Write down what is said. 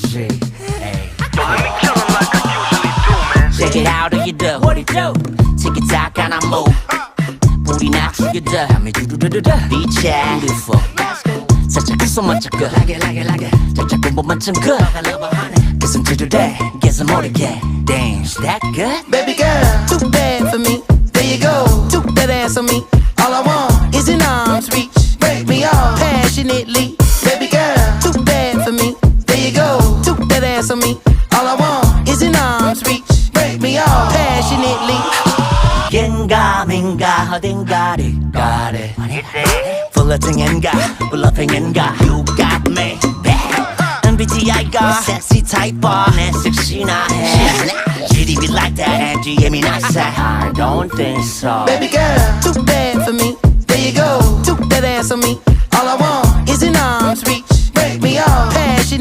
거지. Check it out, how you do? What it do? Tick it tock and I move. 불이 나 죽여줘. Beach yeah, beautiful. 살짝 그 멋져 그. 살짝 공부만 좀 그. Guess I'm today, guess I'm 모르게. Damn, is that good? Baby girl, too bad for me. There you go, took that ass on me. All I want is an arm's reach. Break me off passionately. Baby girl, too bad for me. There you go, took that ass on me. All I want is an arm's reach. Break me off passionately. 긴가민가 어딘가를 가래. 플러팅인가 블러핑인가. You got me MBTI가 sexy type 내 섹시나 해. GDB like that MGM이 나서 I don't think so. Baby girl, too bad for me. There you go, took that ass on me. All I want